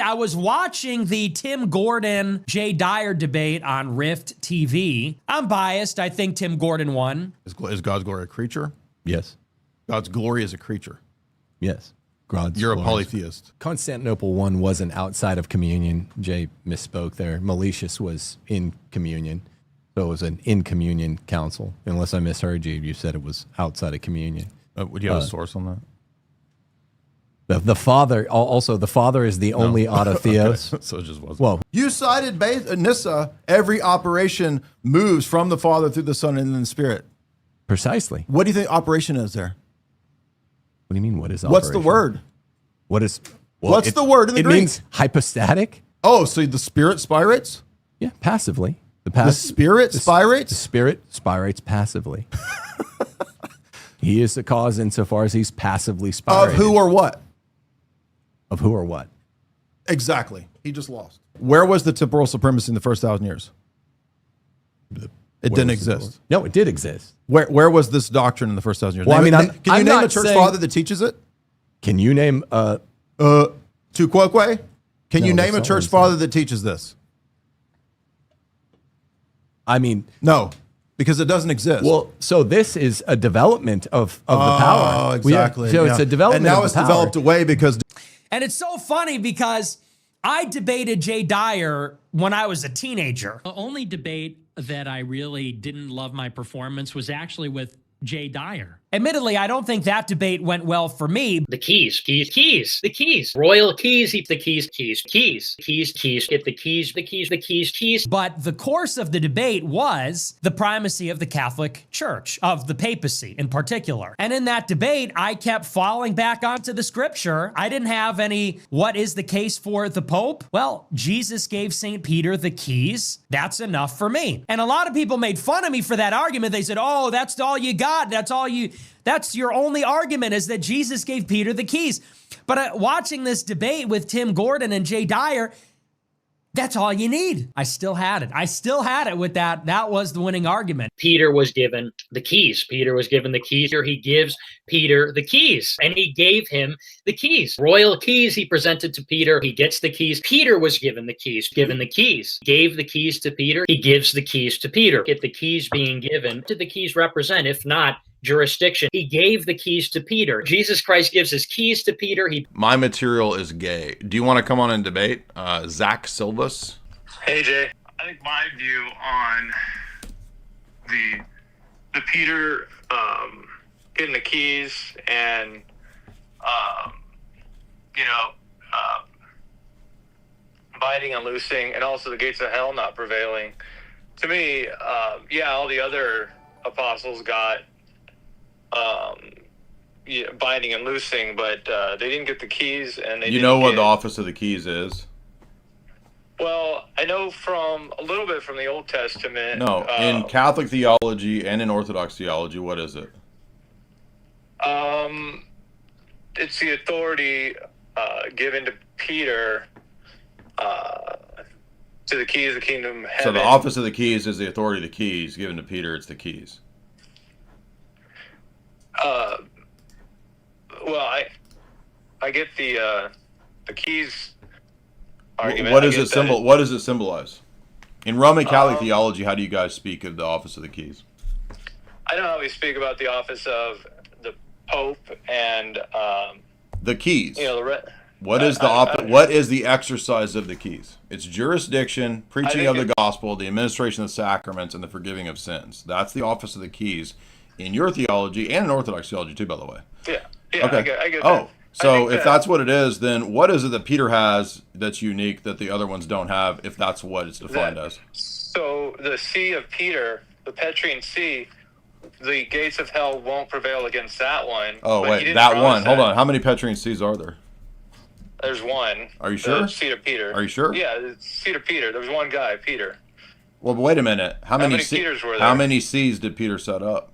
I was watching the Tim Gordon, Dyer debate on Rift TV. I'm biased. I think Tim Gordon won. Is God's glory a creature? Yes. God's glory is a creature. Yes. You're a polytheist. Constantinople one wasn't outside of communion. Jay misspoke there. Meletius was in communion. So it was an in communion council. Unless I misheard you, you said it was outside of communion. Would you have a source on that? The Father, also the Father is the only autotheos. Okay. So it just wasn't. Well, You cited Nissa, every operation moves from the Father through the Son and then the Spirit. precisely. What do you think operation is there? What do you mean, what is What's the operation? word? What is... What's the word in the It Greek? means hypostatic. Oh, so the Spirit spirates? Yeah, passively. The Spirit spirates? The Spirit spirates passively. He is the cause insofar as he's passively spirated. Of who or what? Of who or what? Exactly. He just lost. Where was the temporal supremacy in the first 1,000 years? It didn't exist. No, it did exist. Where was this doctrine in the first 1,000 years? Well, Can you I'm name not a church saying- father that teaches it? Can you name... Tukwekwe? Can you No, name a that's not church what father that teaches this? I mean... No, because it doesn't exist. Well, so this is a development of the power. Oh, exactly. So it's a development And now of it's the power. developed away because... And it's so funny because I debated Dyer when I was a teenager. The only debate that I really didn't love my performance was actually with Dyer. Admittedly, I don't think that debate went well for me. The keys, the keys. Royal keys, the keys, get the keys. But the course of the debate was the primacy of the Catholic Church, of the papacy in particular. And in that debate, I kept falling back onto the scripture. I didn't have any, what is the case for the Pope? Well, Jesus gave St. Peter the keys. That's enough for me. And a lot of people made fun of me for that argument. They said, oh, that's all you got. That's your only argument, is that Jesus gave Peter the keys. But watching this debate with Tim Gordon and Dyer, that's all you need. I still had it with that. That was the winning argument. Peter was given the keys. He gives Peter the keys, and he gave him the keys. Royal keys he presented to Peter. He gets the keys. Peter was given the keys. Gave the keys to Peter. He gives the keys to Peter. Get the keys being given. What did the keys represent? If not jurisdiction, he gave the keys to Peter. Jesus Christ gives his keys to Peter. My material is gay. Do you want to come on and debate? Zach Silvas. Hey, Jay. I think my view on the Peter getting the keys and, biting and loosing, and also the gates of hell not prevailing. To me, all the other apostles got binding and loosing, but they didn't get the keys, and they You know what the office of the keys is? Well, I know a little bit from the Old Testament. No, in Catholic theology and in Orthodox theology, what is it? It's the authority given to Peter to the keys of the kingdom of heaven. So the office of the keys is the authority of the keys given to Peter. It's the keys. Well, I get the keys argument. What does it symbolize? In Roman Catholic theology, how do you guys speak of the office of the keys? I know how we speak about the office of the Pope and the keys. What is the exercise of the keys? It's jurisdiction, preaching of the gospel, the administration of the sacraments, and the forgiving of sins. That's the office of the keys in your theology and in Orthodox theology too, by the way. Yeah. Okay. I get that. Oh, so if that's what it is, then what is it that Peter has that's unique that the other ones don't have, if that's what it's defined as? So the See of Peter, the Petrine See, the gates of hell won't prevail against that one. Oh, wait, that one. Hold on. How many Petrine Sees are there? There's one. Are you sure? The Seat of Peter. Are you sure? Yeah, the Seat of Peter. There was one guy, Peter. Well, but wait a minute. How many Peters were there? How many C's did Peter set up?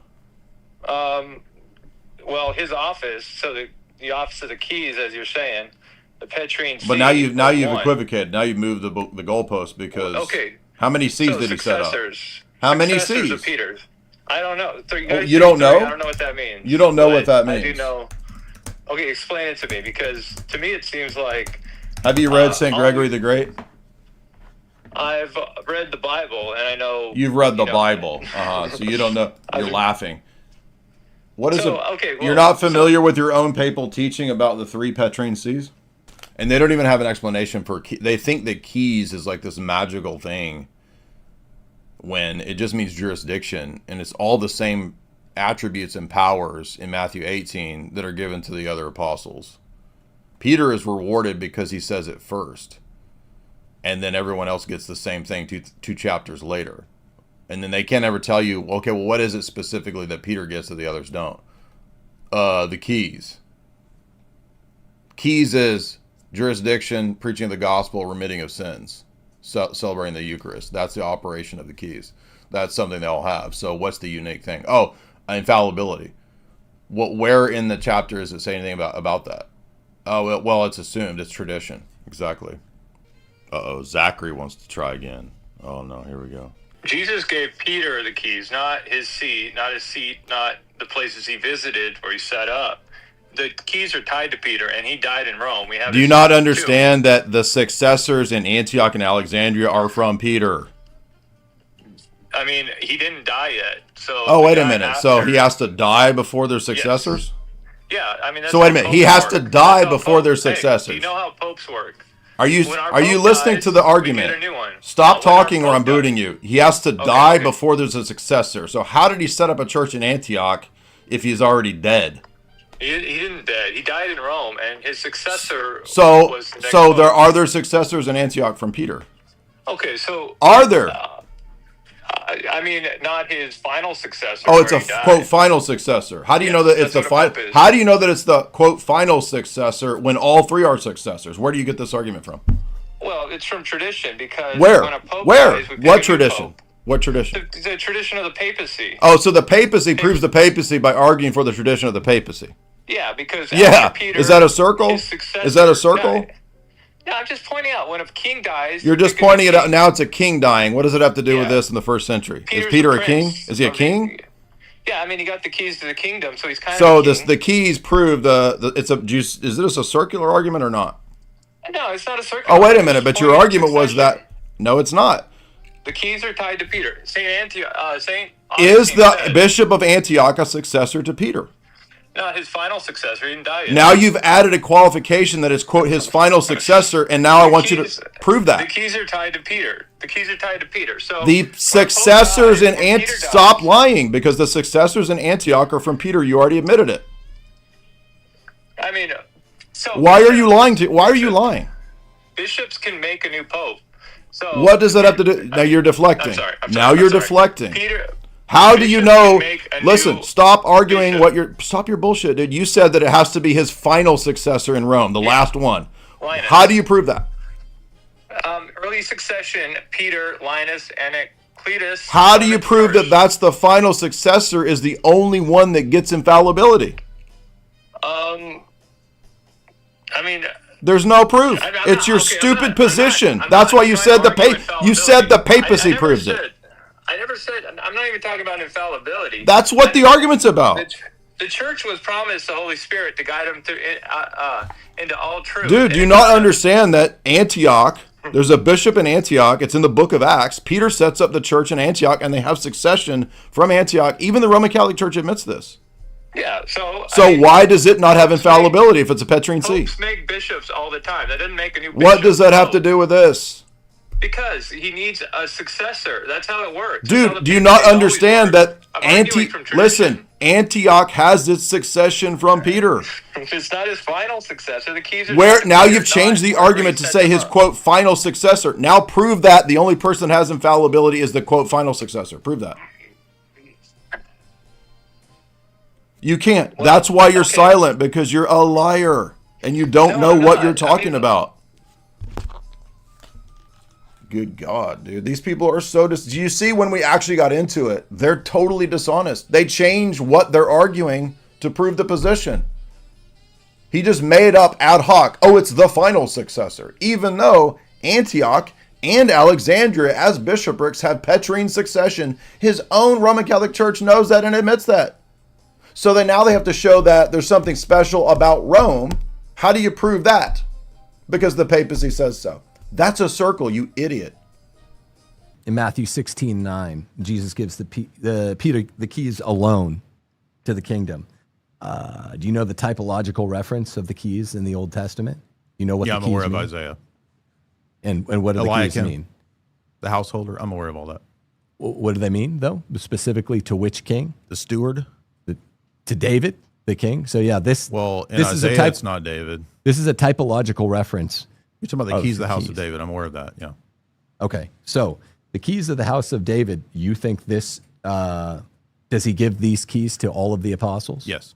Well, his office, so the office of the keys, as you're saying, the Petrine See. But now you've equivocated. Now you've moved the goalpost because how many C's did he set up? How many C's? Of Peter's. I don't know. So you don't know? I don't know what that means. You don't know what that means. I do know. Okay, explain it to me, because to me it seems like Have you read St. Gregory the Great? I've read the Bible, and I know... You've read the Bible. So you don't know. You're laughing. What is it? Okay, well, you're not familiar with your own papal teaching about the 3 Petrine sees? And they don't even have an explanation for... They think that keys is like this magical thing when it just means jurisdiction. And it's all the same attributes and powers in Matthew 18 that are given to the other apostles. Peter is rewarded because he says it first. And then everyone else gets the same thing two chapters later. And then they can't ever tell you, okay, well, what is it specifically that Peter gets that the others don't? The keys. Keys is jurisdiction, preaching of the gospel, remitting of sins, celebrating the Eucharist. That's the operation of the keys. That's something they all have. So what's the unique thing? Oh, infallibility. Where in the chapter does it say anything about that? Oh, well, it's assumed. It's tradition. Exactly. Uh-oh, Zachary wants to try again. Oh, no, here we go. Jesus gave Peter the keys, not his seat, not the places he visited where he set up. The keys are tied to Peter, and he died in Rome. Do you not understand that the successors in Antioch and Alexandria are from Peter? I mean, he didn't die yet. So. Oh, wait a minute. So he has to die before their successors? Yes. Yeah, I mean. That's so wait a minute. He has to die before their successors. Hey, do you know how popes work? Are you listening to the argument? Stop talking or I'm booting you. He has to die before there's a successor. So how did he set up a church in Antioch if he's already dead? He didn't die. He died in Rome, and his successor was the next pope. Are there successors in Antioch from Peter? Okay, so... Are there? I mean, not his final successor. Oh, it's a quote final successor. How do you know that it's the final? How do you know that it's the quote final successor when all 3 are successors? Where do you get this argument from? Well, it's from tradition because when a pope dies, we what tradition? What tradition? The tradition of the papacy. Oh, so the papacy proves the papacy by arguing for the tradition of the papacy. Yeah, because Peter, is that a circle? Is that a circle? No, I'm just pointing out when a king dies. You're just pointing it out. Now it's a king dying. What does it have to do with this in the first century? Is Peter a king? Is he a king? Yeah, I mean he got the keys to the kingdom, so he's kind of. So the keys prove is this a circular argument or not? No, it's not a circular. Oh, wait a minute. But your argument was that no, it's not. The keys are tied to Peter. Is the Bishop of Antioch a successor to Peter? No, his final successor. He didn't die yet. Now you've added a qualification that is, quote, his final successor, and now I want you to prove that. The keys are tied to Peter. So the successors in Antioch... Stop lying, because the successors in Antioch are from Peter. You already admitted it. I mean... So why are you lying? Why are you lying? Bishops can make a new pope. So what does that have to do... Now you're deflecting. I'm sorry. You're deflecting. Peter... How do you know? Listen, stop arguing stop your bullshit, dude. You said that it has to be his final successor in Rome, the last one. Linus. How do you prove that? Early succession, Peter, Linus, and Cletus. How do you prove that that's the final successor is the only one that gets infallibility? I mean, there's no proof. It's your stupid position. That's why you said the papacy proves it. I never said. I'm not even talking about infallibility. That's what the argument's about. The church was promised the Holy Spirit to guide them into all truth. Dude, do you not understand that Antioch? There's a bishop in Antioch. It's in the book of Acts. Peter sets up the church in Antioch, and they have succession from Antioch. Even the Roman Catholic Church admits this. Yeah. So why does it not have infallibility if it's a Petrine see? Popes make bishops all the time. That doesn't make a new bishop. What does that have to do with this? Because he needs a successor. That's how it works. Dude, do you not understand that Antioch has its succession from Peter? It's not his final successor. The keys are now you've changed the argument to say his quote final successor. Now prove that the only person that has infallibility is the quote final successor. Prove that. You can't. That's why you're silent, because you're a liar and you don't know what you're talking about. Good God, dude. These people are so do you see when we actually got into it? They're totally dishonest. They change what they're arguing to prove the position. He just made up ad hoc. Oh, it's the final successor. Even though Antioch and Alexandria as bishoprics have Petrine succession. His own Roman Catholic Church knows that and admits that. So now they have to show that there's something special about Rome. How do you prove that? Because the papacy says so. That's a circle, you idiot. In Matthew 16:9, Jesus gives Peter the keys alone to the kingdom. Do you know the typological reference of the keys in the Old Testament? You know what the keys mean? I'm aware of Isaiah. And what do the keys mean? The householder. I'm aware of all that. What do they mean, though? Specifically to which king? The steward. To David, the king? So, yeah, this Isaiah, it's not David. This is a typological reference. You're talking about the keys of the house of David. I'm aware of that, yeah. Okay, so the keys of the house of David, you think this, does he give these keys to all of the apostles? Yes.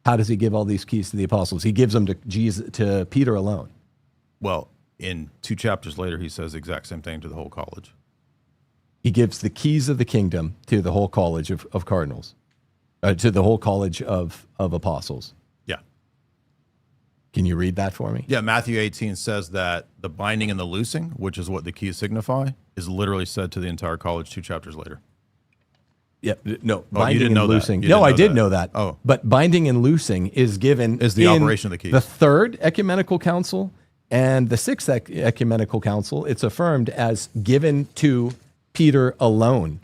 How does he give all these keys to the apostles? He gives them to Peter alone. Well, in 2 chapters later, he says the exact same thing to the whole college. He gives the keys of the kingdom to the whole college of cardinals, to the whole college of apostles. Yeah. Can you read that for me? Yeah, Matthew 18 says that the binding and the loosing, which is what the keys signify, is literally said to the entire college 2 chapters later. Yeah, no, binding and loosing. No, I did know that. Oh. But binding and loosing is given is the operation of the keys. The Third Ecumenical Council and the Sixth Ecumenical Council, it's affirmed as given to Peter alone.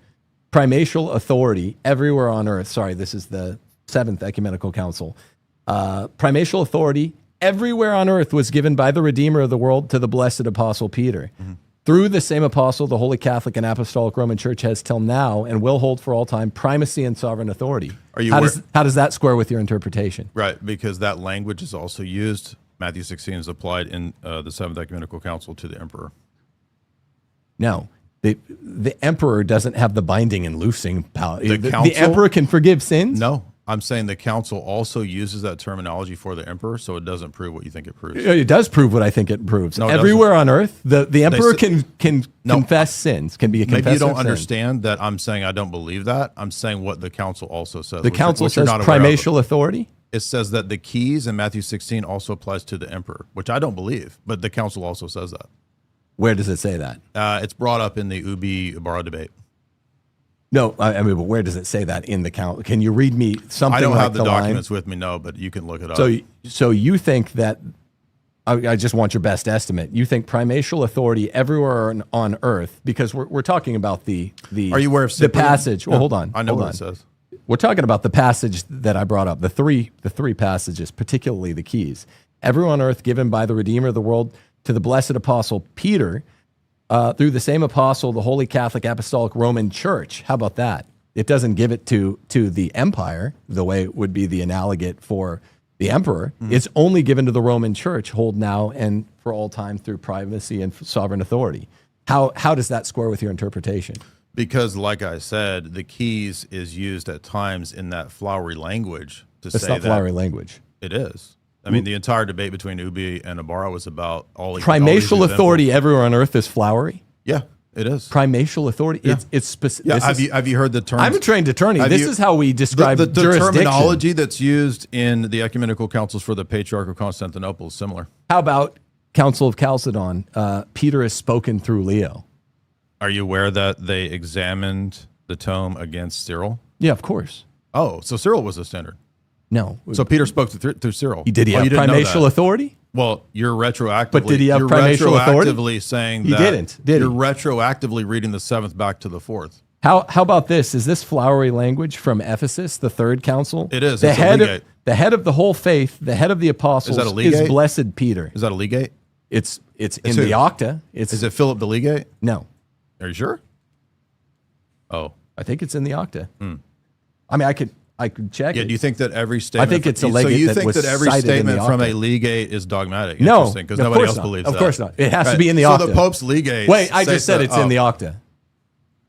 Primatial authority everywhere on earth. Sorry, this is the Seventh Ecumenical Council. Primatial authority everywhere on earth was given by the Redeemer of the world to the blessed Apostle Peter. Mm-hmm. Through the same apostle, the Holy Catholic and Apostolic Roman Church has till now and will hold for all time primacy and sovereign authority. How does that square with your interpretation? Right, because that language is also used. Matthew 16 is applied in the Seventh Ecumenical Council to the emperor. No, the emperor doesn't have the binding and loosing power. The emperor can forgive sins? No, I'm saying the council also uses that terminology for the emperor, so it doesn't prove what you think it proves. It does prove what I think it proves. No, it everywhere doesn't. on earth, the emperor can confess sins, can be a confessor. Maybe you don't of sin. understand that I'm saying I don't believe that. I'm saying what the council also says. The council says primatial authority? It says that the keys in Matthew 16 also applies to the emperor, which I don't believe, but the council also says that. Where does it say that? It's brought up in the Ubi-Ibarra debate. No, I mean, but where does it say that in the council? Can you read me something? I don't like have the documents line? with me, no, but you can look it up. So you think that? I just want your best estimate. You think primatial authority everywhere on earth, because we're talking about the. Are you aware of the passage? Well, hold on. I know what it says. We're talking about the passage that I brought up. The three passages, particularly the keys. Everywhere on earth, given by the Redeemer of the world to the blessed Apostle Peter. Through the same apostle, the Holy Catholic Apostolic Roman Church. How about that? It doesn't give it to the empire the way it would be the analogate for the emperor. Mm-hmm. It's only given to the Roman Church, hold now and for all time through primacy and sovereign authority. How does that square with your interpretation? Because, like I said, the keys is used at times in that flowery language to say that. It's not flowery language. It is. I mean, the entire debate between Ubi and Ibarra was about all primatial authority everywhere on earth is flowery. Yeah, it is. Primatial authority. Yeah. It's specific. Yeah. Have you heard the term? I'm a trained attorney. This is how we describe the jurisdiction. terminology that's used in the ecumenical councils for the Patriarch of Constantinople is similar. How about Council of Chalcedon? Peter has spoken through Leo. Are you aware that they examined the tome against Cyril? Yeah, of course. Oh, so Cyril was the standard. No. So Peter spoke through Cyril. Did he have primatial authority? Well, you're retroactively. But did he have primatial authority? Saying he that didn't. You're retroactively reading the 7th back to the 4th. How about this? Is this flowery language from Ephesus, the Third Council? It is. The head of the whole faith, the head of the apostles, is blessed Peter. Is that a legate? It's in the Octa. Is it Philip the legate? No. Are you sure? Oh, I think it's in the Octa. I mean, I could check. Yeah, it. do you think that every statement? I think it's a legate. So you think that every statement from a Octa. legate is dogmatic? No, because nobody else believes that. Of course not. It has to be in the Octa. So the Pope's legates. Wait, I just said it's in the Octa.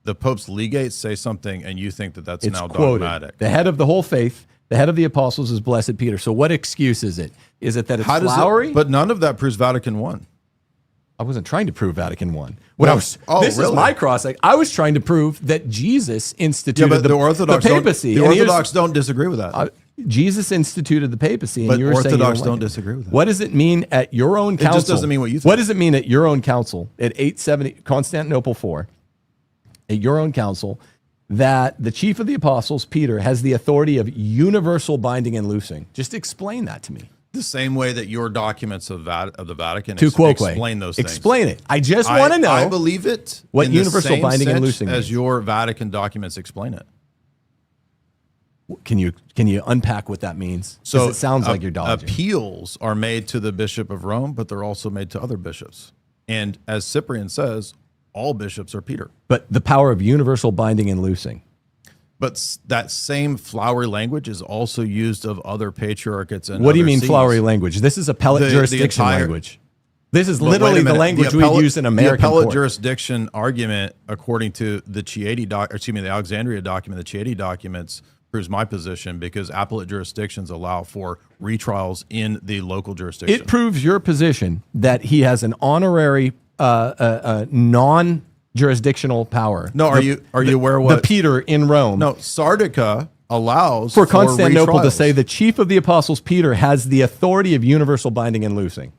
The Pope's legates say something, and you think that that's now quoted. dogmatic. The head of the whole faith, the head of the apostles, is blessed Peter. So what excuse is it? Is it that it's flowery? But none of that proves Vatican I. I wasn't trying to prove Vatican I. This really? is my cross. I was trying to prove that Jesus instituted the Orthodox the papacy. The Orthodox don't disagree with that. Jesus instituted the papacy, and but you were Orthodox saying don't disagree with that. What does it mean at your own council? It just doesn't mean what you think. What does it mean at your own council at 870 Constantinople 4? At your own council, that the chief of the apostles, Peter, has the authority of universal binding and loosing. Just explain that to me. The same way that your documents of the Vatican To quoque. explain those things. Explain it. I just want to know. I believe it. What in the universal same binding and sense loosing as means. your Vatican documents explain it. Can you unpack what that means? So it sounds like you're dodging. Appeals are made to the Bishop of Rome, but they're also made to other bishops. And as Cyprian says, all bishops are Peter. But the power of universal binding and loosing. But that same flowery language is also used of other patriarchates. And What do you other mean sees. flowery language? This is appellate jurisdiction language. This is But literally wait a the minute. language we use in American The appellate court. jurisdiction argument, according to the the Alexandria document, the Chieti documents, proves my position because appellate jurisdictions allow for retrials in the local jurisdiction. It proves your position that he has an honorary non-jurisdictional power. No, are you aware what the Peter in Rome? No, Sardica allows for Constantinople to retrials. say the chief of the apostles Peter has the authority of universal binding and loosing.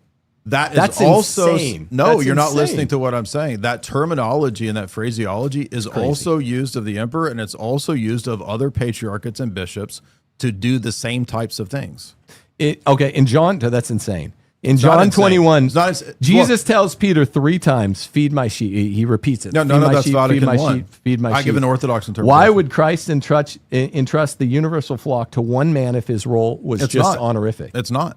That's also insane. No, That's you're not insane. listening to what I'm saying. That terminology and that phraseology is also used of the emperor, and it's also used of other patriarchates and bishops to do the same types of things. Okay, in John, that's insane. In It's not John insane. 21, It's not insane. Jesus tells Peter 3 times, "Feed my sheep." He repeats it. No, Feed my that's sheep, Vatican feed my I. sheep, feed my I sheep. give an Orthodox interpretation. Why would Christ entrust the universal flock to one man if his role was It's just not. honorific? It's not.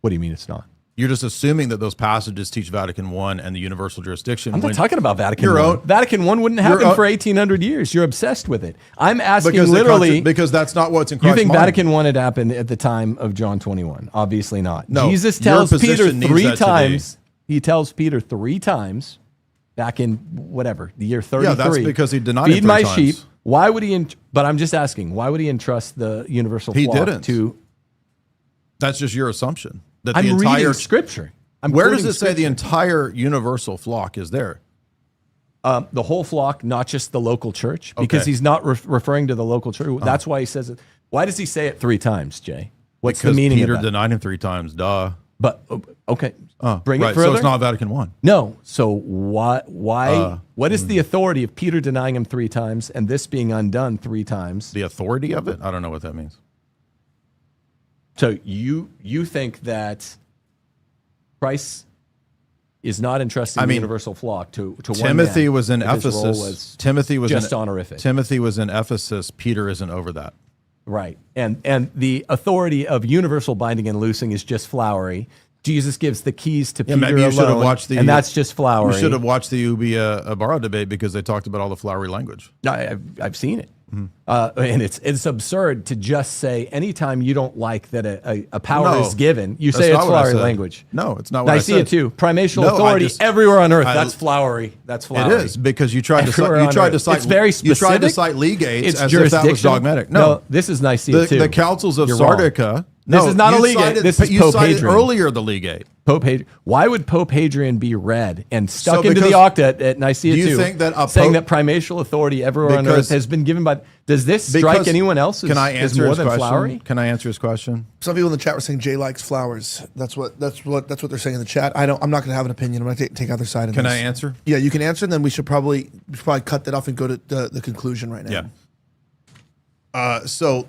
What do you mean it's not? You're just assuming that those passages teach Vatican I and the universal jurisdiction. I'm not talking about Vatican Your I. own- Vatican I wouldn't happen your own- for 1800 years. You're obsessed with it. I'm asking because literally. because that's not what's in You Christ's think mind. Vatican I had happened at the time of John 21? Obviously not. No, Jesus your tells Peter position needs 3 that to be. times. He tells Peter 3 times back in whatever, the year 33. Yeah, that's because he denied Feed it 3 my times. sheep. Why would he? But I'm just asking, why would he entrust the universal He flock didn't. to? That's just your assumption. That the I'm entire reading scripture. Where does it say the entire universal flock is there? The whole flock, not just the local church, because Okay. he's not referring to the local church. That's why he says it. Why does he say it 3 times, Jay? What's Because the meaning Peter of that? denied him 3 times. Duh. But okay, bring right. it further. So it's not Vatican I. No. So why? What is the authority of Peter denying him 3 times and this being undone 3 times? The authority of it? I don't know what that means. So you think that Christ is not entrusting the universal flock to one Timothy man was in if his role Ephesus. was Timothy was just in, honorific. Timothy was in Ephesus. Peter isn't over that. Right. And the authority of universal binding and loosing is just flowery. Jesus gives the keys to Peter maybe you should have alone, watched the. and that's just flowery. You should have watched the Ibarra debate because they talked about all the flowery language. I've seen it. And it's absurd to just say anytime you don't like that a power No, is given, you that's say it's not what I flowery said. language. No, it's not what I Nicaea said. too. Primatial No, I authority just- everywhere on earth. I- That's flowery. That's flowery. It is because you tried to cite. Everywhere You on tried to earth. cite. It's very You tried to specific. cite legates It's as if that was jurisdictional. dogmatic. No, this is Nicaea too. the councils of You're wrong. Sardica. This is not a you legate. cited- This is you Pope cited Hadrian. earlier the legate. Why would Pope Hadrian be read and stuck So into the because- octa at Nicaea do you II, think that a saying pope- that primatial authority everywhere on Because- earth has been given by? Does this strike Because- anyone else as, Can I as answer more his than question? flowery? Can I answer his question? Some people in the chat were saying Jay likes flowers. That's what they're saying in the chat. I'm not going to have an opinion. I'm going to take either side. Can I answer? Yeah, you can answer, and then we should probably cut that off and go to the conclusion right now. Yeah. So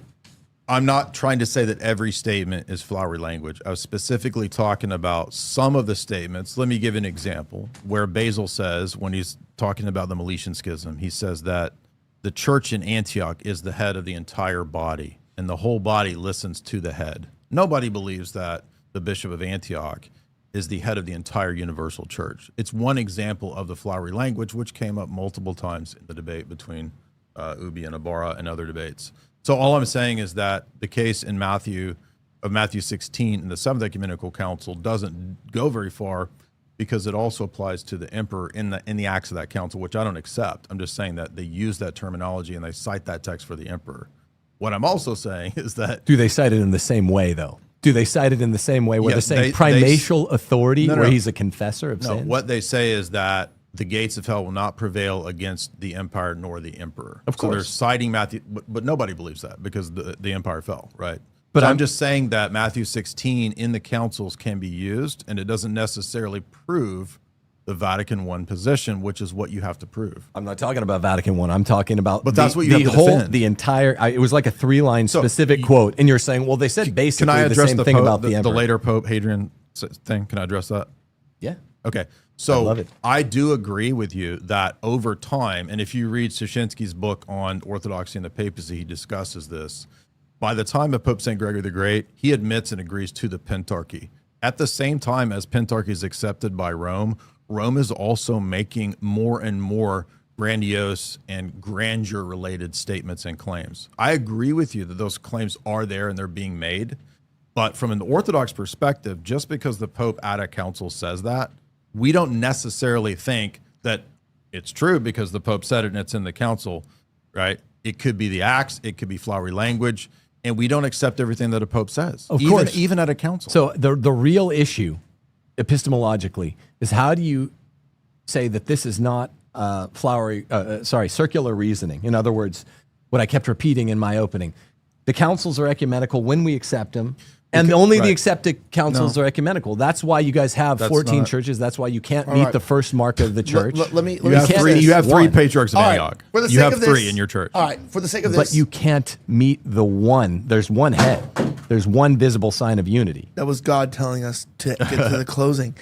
I'm not trying to say that every statement is flowery language. I was specifically talking about some of the statements. Let me give an example where Basil says, when he's talking about the Meletian Schism, he says that the church in Antioch is the head of the entire body, and the whole body listens to the head. Nobody believes that the Bishop of Antioch is the head of the entire universal church. It's one example of the flowery language, which came up multiple times in the debate between Ubi and Ibarra and other debates. So all I'm saying is that the case in Matthew 16 in the Seventh Ecumenical Council doesn't go very far because it also applies to the emperor in the acts of that council, which I don't accept. I'm just saying that they use that terminology and they cite that text for the emperor. What I'm also saying is that Do they cite it in the same way, though? Do they cite it in the same way where Yes, they're saying they- primatial authority, No, no, where no. he's a confessor of sin? what they say is that the gates of hell will not prevail against the empire nor the emperor. Of So they're course. citing Matthew, but nobody believes that because the empire fell, right? But So I'm I'm- just saying that Matthew 16 in the councils can be used, and it doesn't necessarily prove the Vatican I position, which is what you have to prove. I'm not talking about Vatican I. I'm talking about But that's what you have to defend. the entire. It was like a 3-line specific quote, and you're saying, well, they said basically Can I the address same the thing Pope, about the the emperor. later Pope Hadrian thing? Can I address that? Yeah. Okay. So love it. I do agree with you that over time, and if you read Szyszynski's book on Orthodoxy and the papacy, he discusses this. By the time of Pope St. Gregory the Great, he admits and agrees to the Pentarchy. At the same time as Pentarchy is accepted by Rome, Rome is also making more and more grandiose and grandeur-related statements and claims. I agree with you that those claims are there and they're being made. But from an Orthodox perspective, just because the Pope at a council says that, we don't necessarily think that it's true because the Pope said it and it's in the council, right? It could be the Acts, it could be flowery language, and we don't accept everything that a Pope says, Of course. even at a council. So the real issue, epistemologically, is how do you say that this is not circular reasoning? In other words, what I kept repeating in my opening, the councils are ecumenical when we accept them. And only the accepted councils are ecumenical. That's why you guys have 14 churches. That's why you can't meet the first mark of the church. You have three patriarchs of Antioch. For the You sake have of this- three in your church. All right, for the sake of this, But you can't meet the one. There's one head. There's one visible sign of unity. that was God telling us to get to the closing.